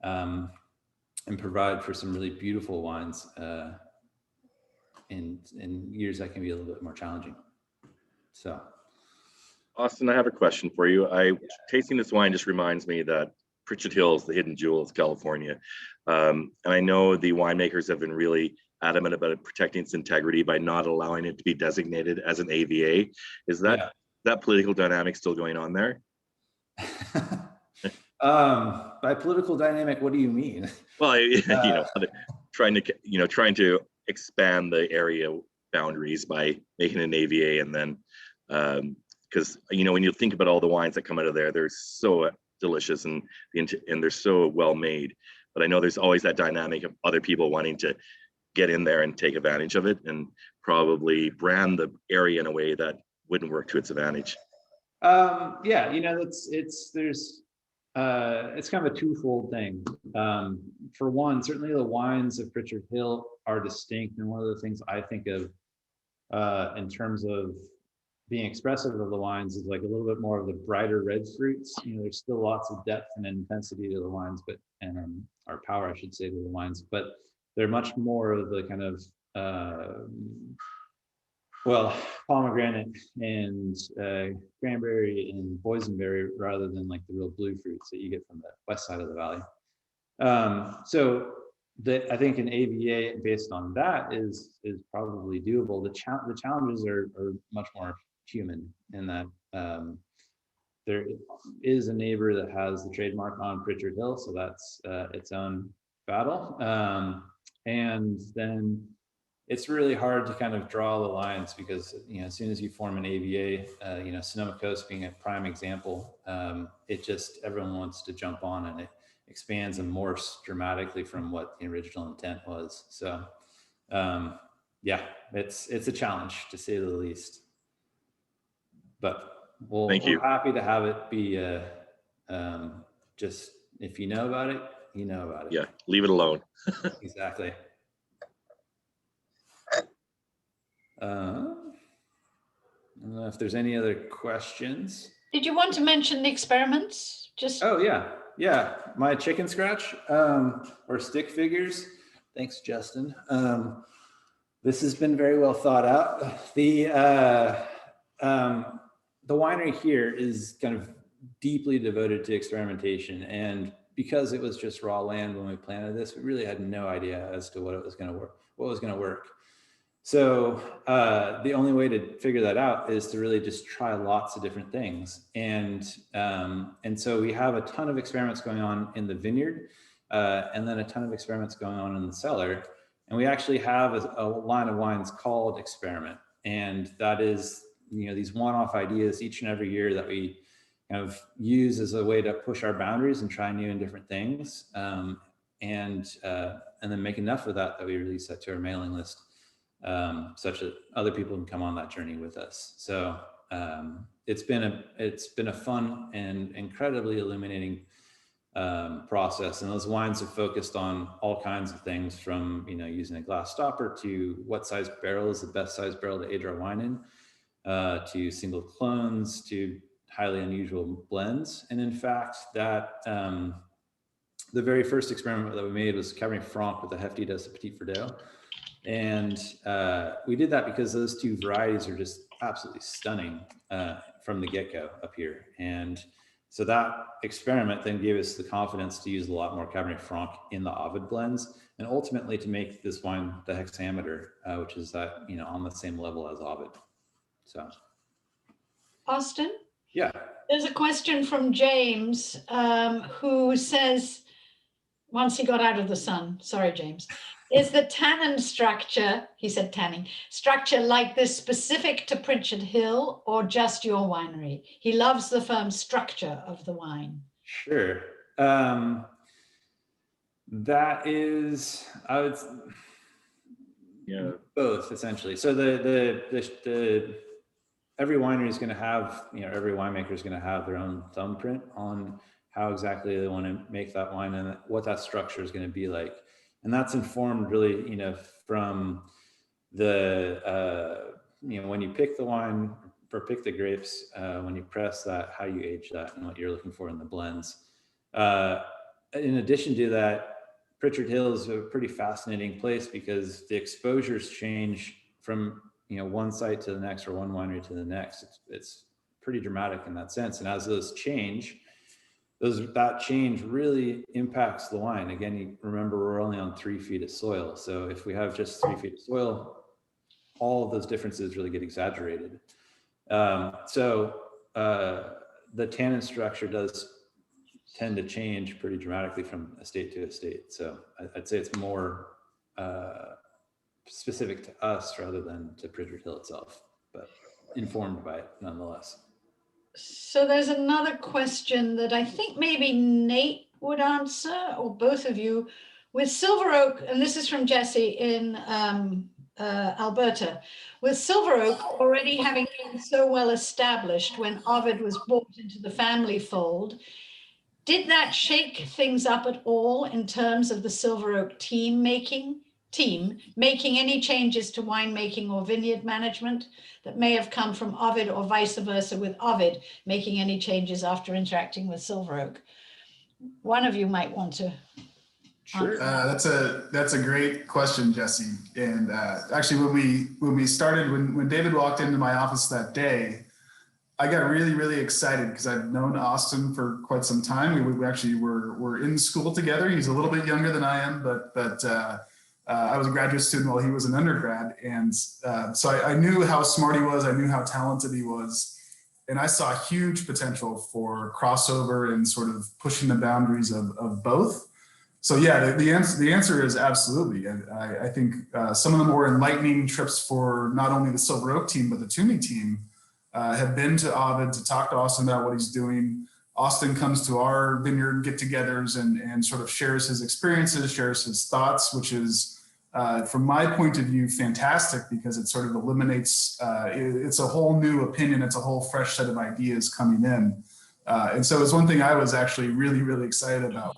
and provide for some really beautiful wines in years that can be a little bit more challenging. So. Austin, I have a question for you. Tasting this wine just reminds me that Pritchard Hill is the hidden jewel of California. And I know the winemakers have been really adamant about protecting its integrity by not allowing it to be designated as an AVA. Is that political dynamic still going on there? By political dynamic, what do you mean? Well, trying to expand the area boundaries by making an AVA, and then because when you think about all the wines that come out of there, they're so delicious and they're so well made. But I know there's always that dynamic of other people wanting to get in there and take advantage of it, and probably brand the area in a way that wouldn't work to its advantage. Yeah, it's kind of a twofold thing. For one, certainly the wines of Pritchard Hill are distinct, and one of the things I think of in terms of being expressive of the wines is like a little bit more of the brighter red fruits. There's still lots of depth and intensity to the wines, or power, I should say, to the wines, but they're much more of the kind of pomegranate and cranberry and boysenberry, rather than like the real blue fruits that you get from the west side of the valley. So I think an AVA based on that is probably doable. The challenges are much more human in that there is a neighbor that has the trademark on Pritchard Hill, so that's its own battle. And then it's really hard to kind of draw the lines, because as soon as you form an AVA, Sonoma Coast being a prime example, everyone wants to jump on, and it expands and morphs dramatically from what the original intent was. So it's a challenge, to say the least. But we're happy to have it be just, if you know about it, you know about it. Yeah, leave it alone. Exactly. I don't know if there's any other questions. Did you want to mention the experiments? Oh yeah, my chicken scratch or stick figures. Thanks, Justin. This has been very well thought out. The winery here is kind of deeply devoted to experimentation, and because it was just raw land when we planted this, we really had no idea as to what was going to work. So the only way to figure that out is to really just try lots of different things. And so we have a ton of experiments going on in the vineyard, and then a ton of experiments going on in the cellar. And we actually have a line of wines called Experiment. And that is, these one-off ideas each and every year that we kind of use as a way to push our boundaries and try new and different things. And then make enough of that we release that to our mailing list. Such that other people can come on that journey with us. So it's been a fun and incredibly illuminating process. And those wines have focused on all kinds of things, from using a glass stopper to what size barrel is the best size barrel to age our wine in, to single clones, to highly unusual blends. And in fact, that the very first experiment that we made was Cabernet Franc with a hefty dose of Petit Verdot. And we did that because those two varieties are just absolutely stunning from the get-go up here. And so that experiment then gave us the confidence to use a lot more Cabernet Franc in the OVID blends, and ultimately to make this wine the Hexameter, which is that, on the same level as OVID. So, Austin? Yeah. There's a question from James, who says, once he got out of the sun, sorry, James, is the tannin structure, he said tanning, structure like this specific to Pritchard Hill or just your winery? He loves the firm structure of the wine. Sure. That is, I would, both essentially. So every winery is going to have, every winemaker is going to have their own thumbprint on how exactly they want to make that wine and what that structure is going to be like. And that's informed really, you know, from the, you know, when you pick the wine or pick the grapes, when you press that, how you age that and what you're looking for in the blends. In addition to that, Pritchard Hill is a pretty fascinating place because the exposures change from, you know, one site to the next or one winery to the next. It's pretty dramatic in that sense. And as those change, that change really impacts the wine. Again, you remember we're only on 3 feet of soil. So if we have just 3 feet of soil, all of those differences really get exaggerated. The tannin structure does tend to change pretty dramatically from estate to estate. So I'd say it's more specific to us rather than to Pritchard Hill itself, but informed by it nonetheless. So there's another question that I think maybe Nate would answer, or both of you. With Silver Oak, and this is from Jesse in Alberta, with Silver Oak already having been so well established when Ovid was brought into the family fold, did that shake things up at all in terms of the Silver Oak team making any changes to winemaking or vineyard management that may have come from Ovid, or vice versa with Ovid making any changes after interacting with Silver Oak? One of you might want to. Sure. That's a great question, Jesse. And actually, when we started, when David walked into my office that day, I got really, really excited because I've known Austin for quite some time. We actually were in school together. He's a little bit younger than I am, but I was a graduate student while he was an undergrad. And so I knew how smart he was. I knew how talented he was. And I saw huge potential for crossover and sort of pushing the boundaries of both. So yeah, the answer is absolutely. I think some of the more enlightening trips for not only the Silver Oak team, but the Twomey team have been to Ovid to talk to Austin about what he's doing. Austin comes to our vineyard get-togethers and sort of shares his experiences, shares his thoughts, which is, from my point of view, fantastic because it sort of eliminates, it's a whole new opinion, it's a whole fresh set of ideas coming in. And so it's one thing I was actually really, really excited about,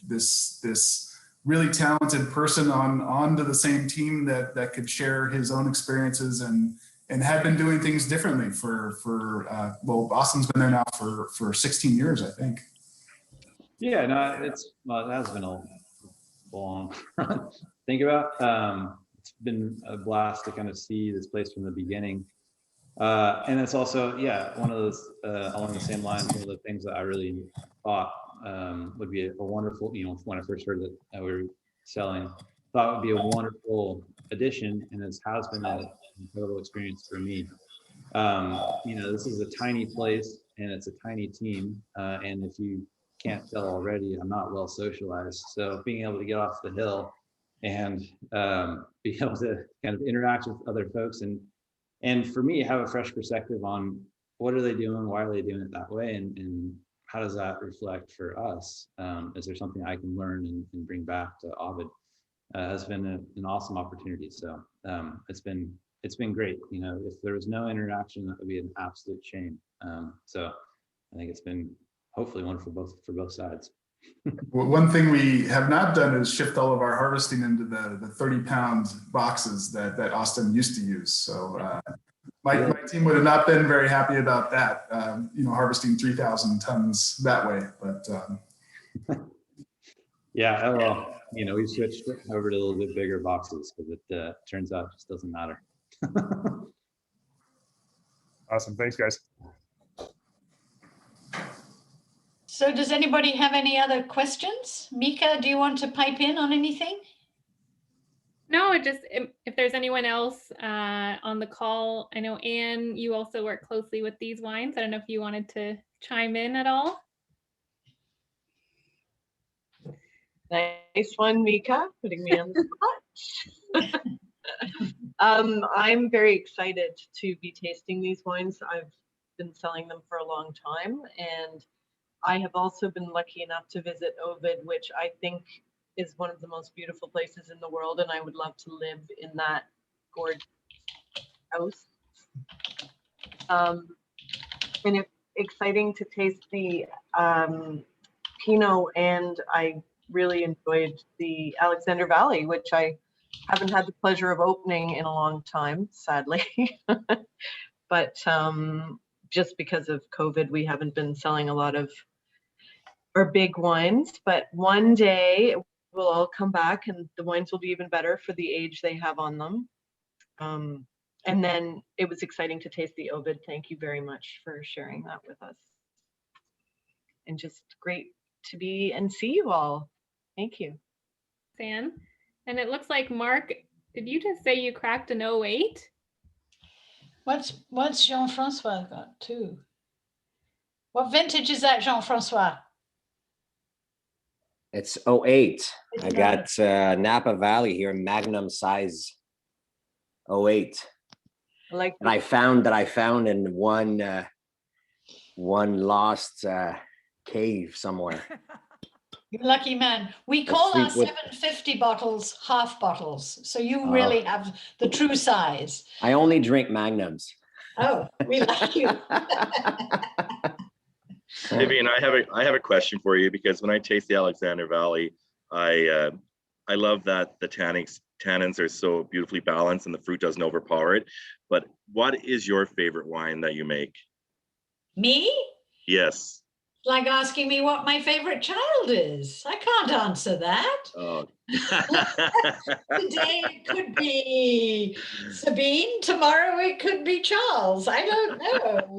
this really talented person onto the same team that could share his own experiences and had been doing things differently well, Austin's been there now for 16 years, I think. Yeah, no, it has been a long run. Think about. It's been a blast to kind of see this place from the beginning. And it's also, yeah, one of those, along the same lines, one of the things that I really thought would be a wonderful, when I first heard that we were selling, thought it would be a wonderful addition, and this has been an incredible experience for me. This is a tiny place and it's a tiny team, and if you can't tell already, I'm not well socialized. So being able to get off the hill and be able to kind of interact with other folks and for me, have a fresh perspective on what are they doing, why are they doing it that way, and how does that reflect for us? Is there something I can learn and bring back to Ovid? Has been an awesome opportunity. So it's been great. If there was no interaction, that would be an absolute shame. So I think it's been hopefully wonderful for both sides. Well, one thing we have not done is shift all of our harvesting into the 30-pound boxes that Austin used to use. So my team would have not been very happy about that, harvesting 3,000 tons that way. But yeah, well, we've switched over to a little bit bigger boxes because it turns out it just doesn't matter. Awesome. Thanks, guys. So does anybody have any other questions? Mika, do you want to pipe in on anything? No, just if there's anyone else on the call. I know, Anne, you also work closely with these wines. I don't know if you wanted to chime in at all. Nice one, Mika, putting me on the spot. I'm very excited to be tasting these wines. I've been selling them for a long time, and I have also been lucky enough to visit Ovid, which I think is one of the most beautiful places in the world, and I would love to live in that gorgeous house. And it's exciting to taste the Pinot, and I really enjoyed the Alexander Valley, which I haven't had the pleasure of opening in a long time, sadly. But just because of COVID, we haven't been selling a lot of our big wines. But one day we'll all come back and the wines will be even better for the age they have on them. And then it was exciting to taste the OVID. Thank you very much for sharing that with us. And just great to be and see you all. Thank you. San. And it looks like, Mark, did you just say you cracked an 08? What's Jean-Francois got too? What vintage is that, Jean-Francois? It's 08. I It's got Napa Valley here, Magnum size 08. Like And I found in one lost cave somewhere. You're a lucky man. We call our sweet 750 bottles half bottles. So you really have the true size. I only drink Magnums. Oh, we like you. Vivian, I have a question for you, because when I taste the Alexander Valley, I love that the tannins are so beautifully balanced and the fruit doesn't overpower it. But what is your favorite wine that you make? Me? Yes. Like asking me what my favorite child is. I can't answer that. Oh. Today it could be Sabine, tomorrow it could be Charles. I don't know.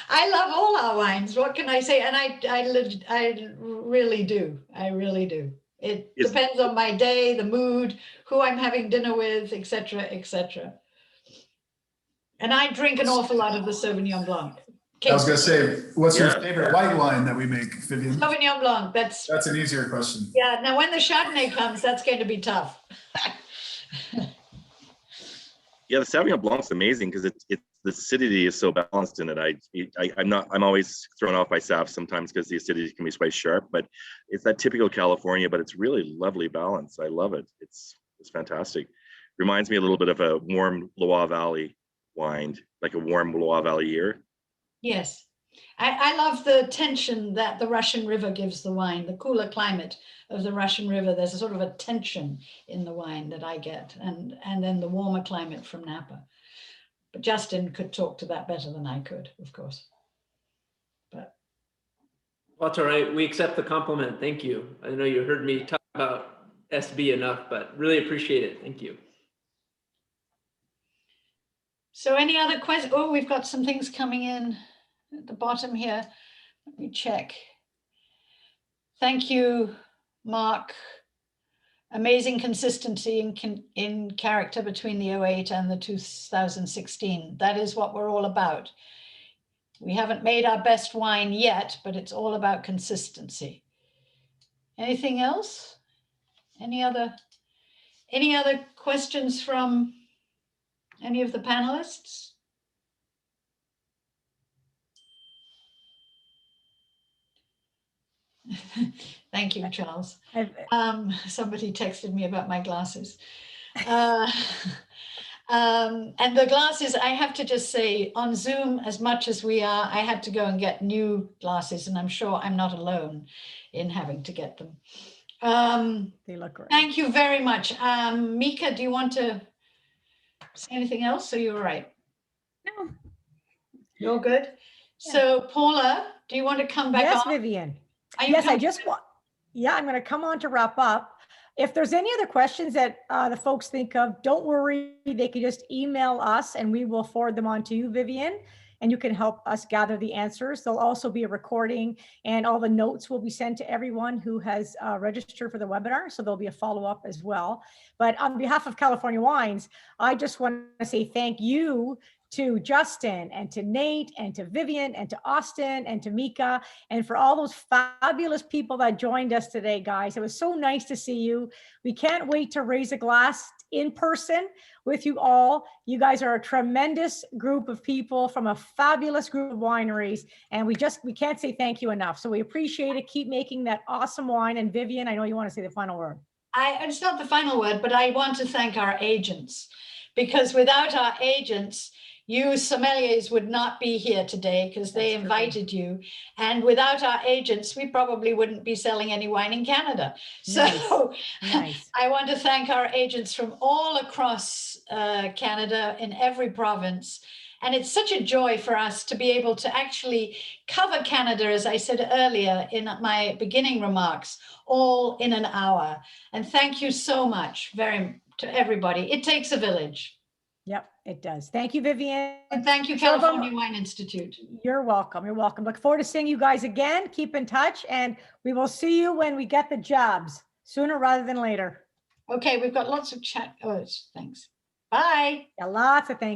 I love all our wines. What can I say? And I really do. I really do. It Yes. depends on my day, the mood, who I'm having dinner with, etc., etc. And I drink an awful lot of the Sauvignon Blanc. I was gonna say, what's your Yeah. favorite white wine that we make, Vivian? Sauvignon Blanc. That's That's an easier question. yeah. Now, when the Chardonnay comes, that's going to be tough. Yeah, the Sauvignon Blanc's amazing because it's the acidity is so balanced in it. I'm always thrown off by Sauv sometimes because the acidity can be quite sharp, but it's that typical California, but it's really lovely balance. I love it. It's fantastic. Reminds me a little bit of a warm Loire Valley wine, like a warm Loire Valley year. Yes. I love the tension that the Russian River gives the wine, the cooler climate of the Russian River. There's a sort of a tension in the wine that I get, and then the warmer climate from Napa. But Justin could talk to that better than I could, of course. But Well, that's all right. We accept the compliment. Thank you. I know you heard me talk about SB enough, but really appreciate it. Thank you. so any other questions? Oh, we've got some things coming in at the bottom here. Let me check. Thank you, Mark. Amazing consistency in character between the 08 and the 2016. That is what we're all about. We haven't made our best wine yet, but it's all about consistency. Anything else? Any other questions from any of the panelists? Thank you, Charles. Somebody texted me about my glasses. And the glasses, I have to just say, on Zoom, as much as we are, I had to go and get new glasses, and I'm sure I'm not alone in having to get them. They look great. Thank you very much. Mika, do you want to say anything else? So you're right. No. You're good. So Paula, do you want to come back Yes, on? Vivian. Are you Yes, I coming? just want, yeah, I'm going to come on to wrap up. If there's any other questions that the folks think of, don't worry, they can just email us and we will forward them on to you, Vivian, and you can help us gather the answers. There'll also be a recording and all the notes will be sent to everyone who has registered for the webinar. So there'll be a follow-up as well. But on behalf of California Wines, I just want to say thank you to Justin and to Nate and to Vivian and to Austin and to Mika and for all those fabulous people that joined us today, guys. It was so nice to see you. We can't wait to raise a glass in person with you all. You guys are a tremendous group of people from a fabulous group of wineries, and we can't say thank you enough. So we appreciate it. Keep making that awesome wine. And Vivian, I know you want to say the final word. It's not the final word, but I want to thank our agents, because without our agents, you sommeliers would not be here today because they That's true. invited you. And without our agents, we probably wouldn't be selling any wine in Canada. So Nice. I want to thank our agents from all across Canada in every province. And it's such a joy for us to be able to actually cover Canada, as I said earlier in my beginning remarks, all in an hour. And thank you so much to everybody. It takes a village. Yep, it does. Thank you, Vivian. And thank you, Some of 'em- California Wine Institute. You're welcome. You're welcome. Look forward to seeing you guys again. Keep in touch, and we will see you when we get the jobs sooner rather than later. Okay, we've got lots of chat. Oh, thanks. Bye. Yeah, lots of things.